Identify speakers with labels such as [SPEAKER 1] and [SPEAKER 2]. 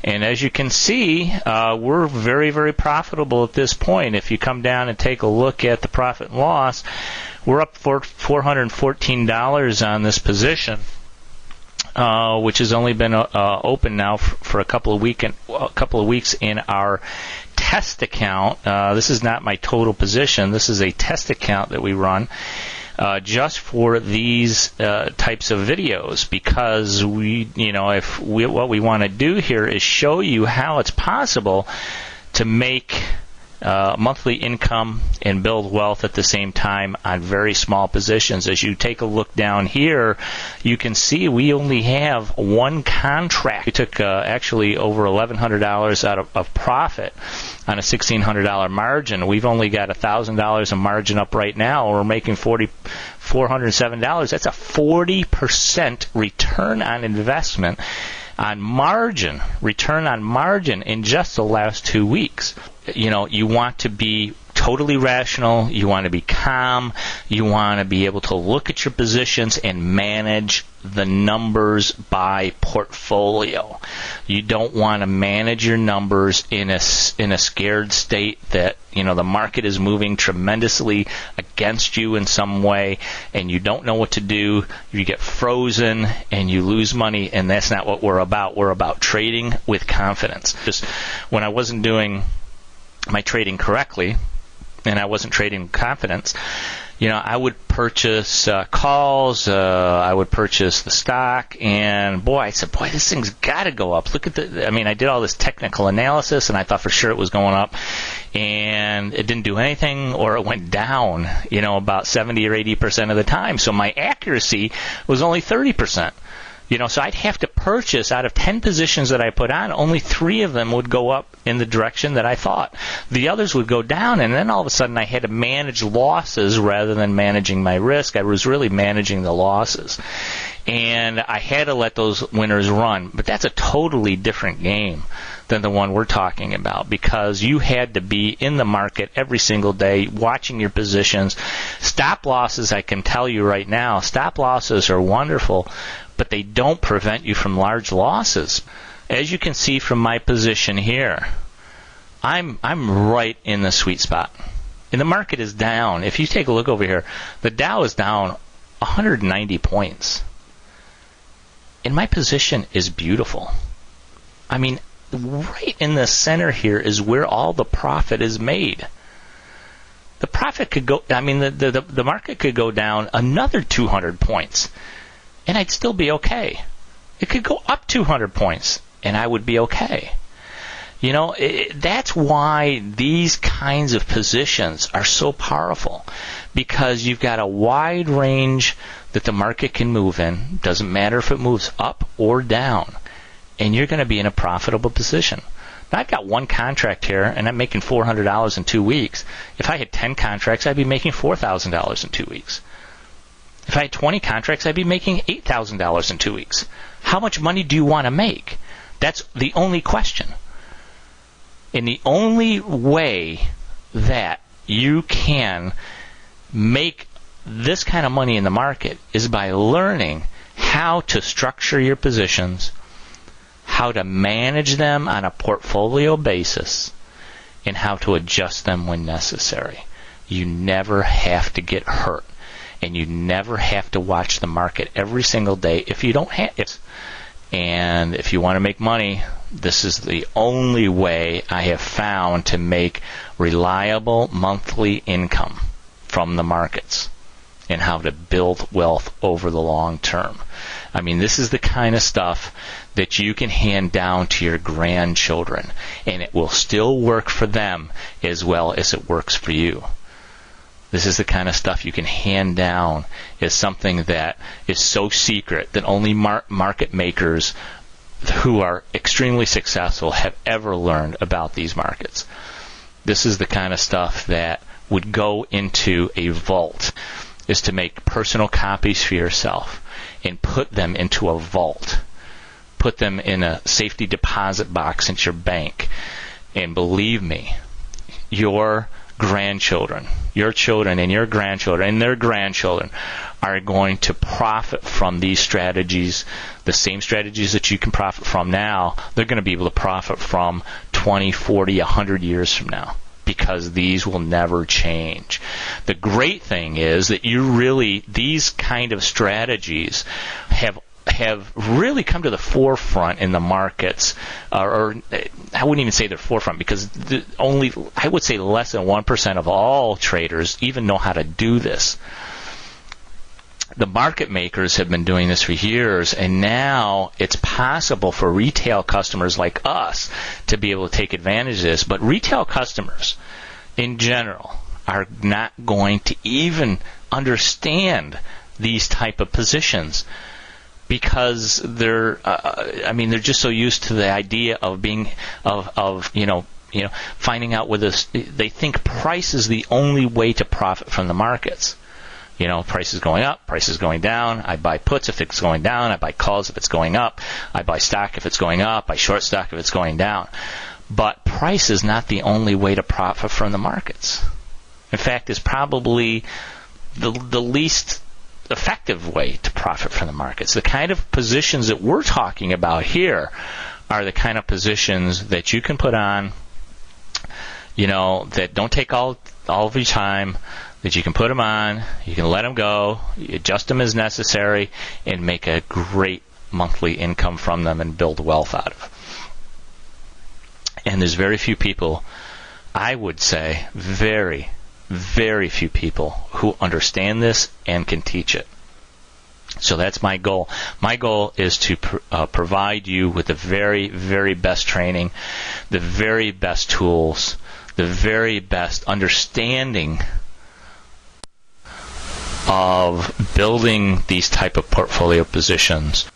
[SPEAKER 1] And as you can see, we're very, very profitable at this point. If you come down and take a look at the profit and loss, we're up for $414 on this position, which has only been open now for a couple of weeks in our test account. This is not my total position. This is a test account that we run just for these types of videos, because what we want to do here is show you how it's possible to make monthly income and build wealth at the same time on very small positions. As you take a look down here, you can see we only have one contract. We took actually over $1,100 out of profit on a $1,600 margin. We've only got $1,000 of margin up right now. We're making $407. That's a 40% return on investment on margin, return on margin in just the last 2 weeks. You want to be totally rational. You want to be calm. You want to be able to look at your positions and manage the numbers by portfolio. You don't want to manage your numbers in a scared state that the market is moving tremendously against you in some way, and you don't know what to do. You get frozen and you lose money, and that's not what we're about. We're about trading with confidence. Just when I wasn't doing my trading correctly, and I wasn't trading with confidence, I would purchase calls, I would purchase the stock, and I said, this thing's got to go up. Look at I did all this technical analysis, and I thought for sure it was going up, and it didn't do anything, or it went down, about 70 or 80% of the time. So my accuracy was only 30%. So I'd have to purchase, out of 10 positions that I put on, only 3 of them would go up in the direction that I thought. The others would go down, and then all of a sudden I had to manage losses rather than managing my risk. I was really managing the losses. And I had to let those winners run. But that's a totally different game than the one we're talking about, because you had to be in the market every single day, watching your positions. Stop losses, I can tell you right now, stop losses are wonderful, but they don't prevent you from large losses. As you can see from my position here, I'm right in the sweet spot. And the market is down. If you take a look over here, the Dow is down 190 points. And my position is beautiful. Right in the center here is where all the profit is made. The profit could go, the market could go down another 200 points, and I'd still be okay. It could go up 200 points, and I would be okay. That's why these kinds of positions are so powerful, because you've got a wide range that the market can move in. Doesn't matter if it moves up or down, and you're going to be in a profitable position. Now, I've got one contract here, and I'm making $400 in 2 weeks. If I had 10 contracts, I'd be making $4,000 in 2 weeks. If I had 20 contracts, I'd be making $8,000 in 2 weeks. How much money do you want to make? That's the only question. And the only way that you can make this kind of money in the market is by learning how to structure your positions, how to manage them on a portfolio basis, and how to adjust them when necessary. You never have to get hurt. And you never have to watch the market every single day if you don't have it. And if you want to make money, this is the only way I have found to make reliable monthly income from the markets, and how to build wealth over the long term. This is the kind of stuff that you can hand down to your grandchildren, and it will still work for them as well as it works for you. This is the kind of stuff you can hand down as something that is so secret that only market makers who are extremely successful have ever learned about these markets. This is the kind of stuff that would go into a vault, is to make personal copies for yourself and put them into a vault. Put them in a safety deposit box at your bank. And believe me, your grandchildren, your children and your grandchildren and their grandchildren are going to profit from these strategies, the same strategies that you can profit from now, they're going to be able to profit from 20, 40, 100 years from now, because these will never change. The great thing is that these kind of strategies have really come to the forefront in the markets, or I wouldn't even say they're forefront, because I would say less than 1% of all traders even know how to do this. The market makers have been doing this for years, and now it's possible for retail customers like us to be able to take advantage of this. But retail customers in general are not going to even understand these type of positions, because they're just so used to the idea of finding out whether they think price is the only way to profit from the markets. Price is going up, price is going down. I buy puts if it's going down. I buy calls if it's going up. I buy stock if it's going up. I short stock if it's going down. But price is not the only way to profit from the markets. In fact, it's probably the least effective way to profit from the markets. The kind of positions that we're talking about here are the kind of positions that you can put on, that don't take all of your time, that you can put them on, you can let them go, you adjust them as necessary, and make a great monthly income from them and build wealth out of. And there's very few people, I would say, very, very few people who understand this and can teach it. So that's my goal. My goal is to provide you with the very, very best training, the very best tools, the very best understanding of building these type of portfolio positions